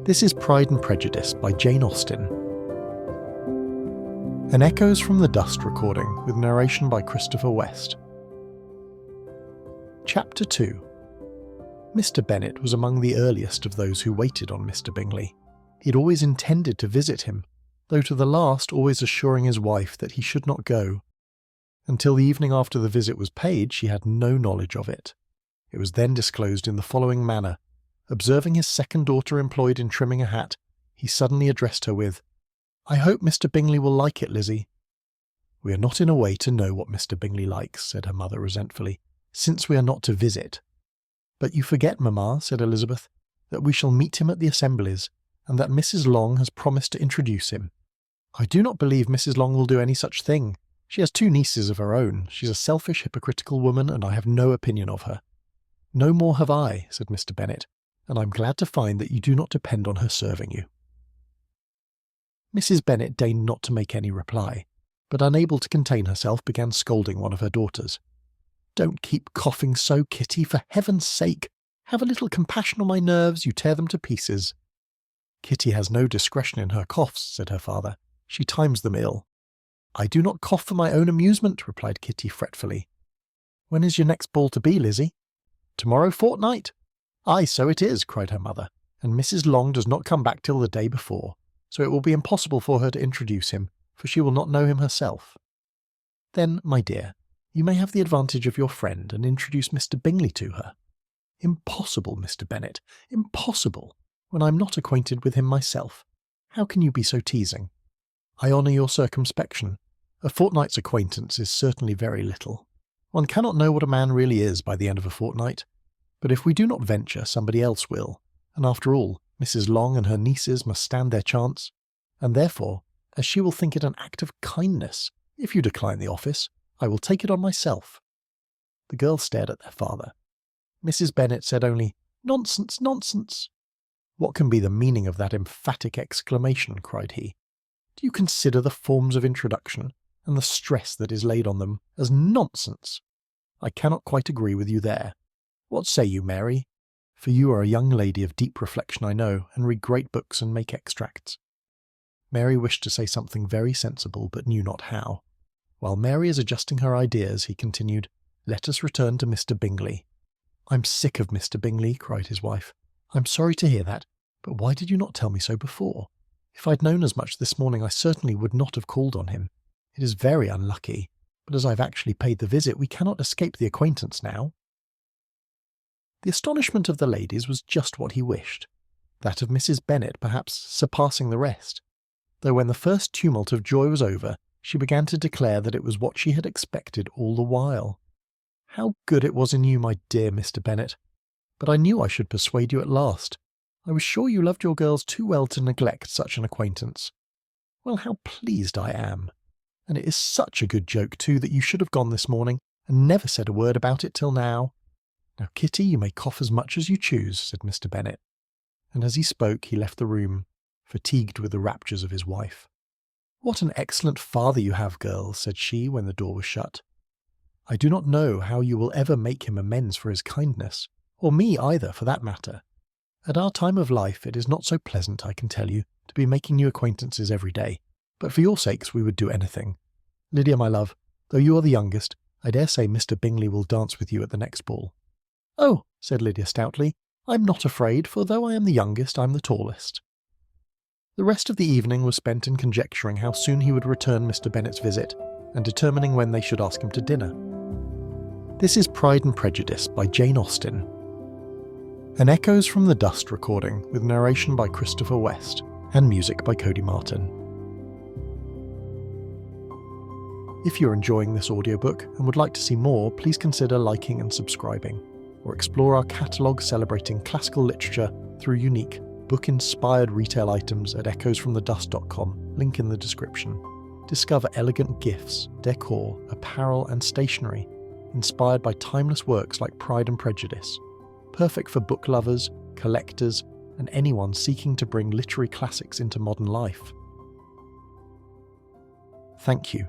This is Pride and Prejudice by Jane Austen. An Echoes from the Dust recording with narration by Christopher West. Chapter 2. Mr. Bennet was among the earliest of those who waited on Mr. Bingley. He had always intended to visit him, though to the last always assuring his wife that he should not go. Until the evening after the visit was paid, she had no knowledge of it. It was then disclosed in the following manner. Observing his second daughter employed in trimming a hat, he suddenly addressed her with, "I hope Mr. Bingley will like it, Lizzie." "We are not in a way to know what Mr. Bingley likes," said her mother resentfully, "since we are not to visit." "But you forget, mamma," said Elizabeth, "that we shall meet him at the assemblies, and that Mrs. Long has promised to introduce him." "I do not believe Mrs. Long will do any such thing. She has two nieces of her own. She's a selfish, hypocritical woman, and I have no opinion of her." "No more have I," said Mr. Bennet, "and I'm glad to find that you do not depend on her serving you." Mrs. Bennet deigned not to make any reply, but unable to contain herself began scolding one of her daughters. "Don't keep coughing so, Kitty, for heaven's sake! Have a little compassion on my nerves, you tear them to pieces." "Kitty has no discretion in her coughs," said her father. "She times them ill." "I do not cough for my own amusement," replied Kitty fretfully. "When is your next ball to be, Lizzie?" "Tomorrow fortnight." "Aye, so it is," cried her mother, "and Mrs. Long does not come back till the day before, so it will be impossible for her to introduce him, for she will not know him herself." "Then, my dear, you may have the advantage of your friend and introduce Mr. Bingley to her." "Impossible, Mr. Bennet, impossible, when I am not acquainted with him myself. How can you be so teasing?" "I honour your circumspection. A fortnight's acquaintance is certainly very little. One cannot know what a man really is by the end of a fortnight. But if we do not venture, somebody else will, and after all, Mrs. Long and her nieces must stand their chance, and therefore, as she will think it an act of kindness, if you decline the office, I will take it on myself." The girls stared at their father. Mrs. Bennet said only, "Nonsense, nonsense." "What can be the meaning of that emphatic exclamation?" cried he. "Do you consider the forms of introduction, and the stress that is laid on them, as nonsense? I cannot quite agree with you there. What say you, Mary? For you are a young lady of deep reflection, I know, and read great books and make extracts." Mary wished to say something very sensible, but knew not how. While Mary is adjusting her ideas, he continued, "Let us return to Mr. Bingley." "I'm sick of Mr. Bingley," cried his wife. "I'm sorry to hear that, but why did you not tell me so before? If I'd known as much this morning, I certainly would not have called on him. It is very unlucky, but as I've actually paid the visit, we cannot escape the acquaintance now." The astonishment of the ladies was just what he wished, that of Mrs. Bennet perhaps surpassing the rest, though when the first tumult of joy was over, she began to declare that it was what she had expected all the while. "How good it was in you, my dear Mr. Bennet! But I knew I should persuade you at last. I was sure you loved your girls too well to neglect such an acquaintance. Well, how pleased I am! And it is such a good joke, too, that you should have gone this morning, and never said a word about it till now. Now, Kitty, you may cough as much as you choose," said Mr. Bennet, and as he spoke he left the room, fatigued with the raptures of his wife. "What an excellent father you have, girls," said she when the door was shut. "I do not know how you will ever make him amends for his kindness, or me either, for that matter. At our time of life it is not so pleasant, I can tell you, to be making new acquaintances every day, but for your sakes we would do anything. Lydia, my love, though you are the youngest, I dare say Mr. Bingley will dance with you at the next ball." "Oh," said Lydia stoutly, "I'm not afraid, for though I am the youngest, I'm the tallest." The rest of the evening was spent in conjecturing how soon he would return Mr. Bennet's visit, and determining when they should ask him to dinner. This is Pride and Prejudice by Jane Austen. An Echoes from the Dust recording with narration by Christopher West and music by Cody Martin. If you're enjoying this audiobook and would like to see more, please consider liking and subscribing, or explore our catalogue celebrating classical literature through unique, book-inspired retail items at echoesfromthedust.com, link in the description. Discover elegant gifts, decor, apparel and stationery, inspired by timeless works like Pride and Prejudice, perfect for book lovers, collectors, and anyone seeking to bring literary classics into modern life. Thank you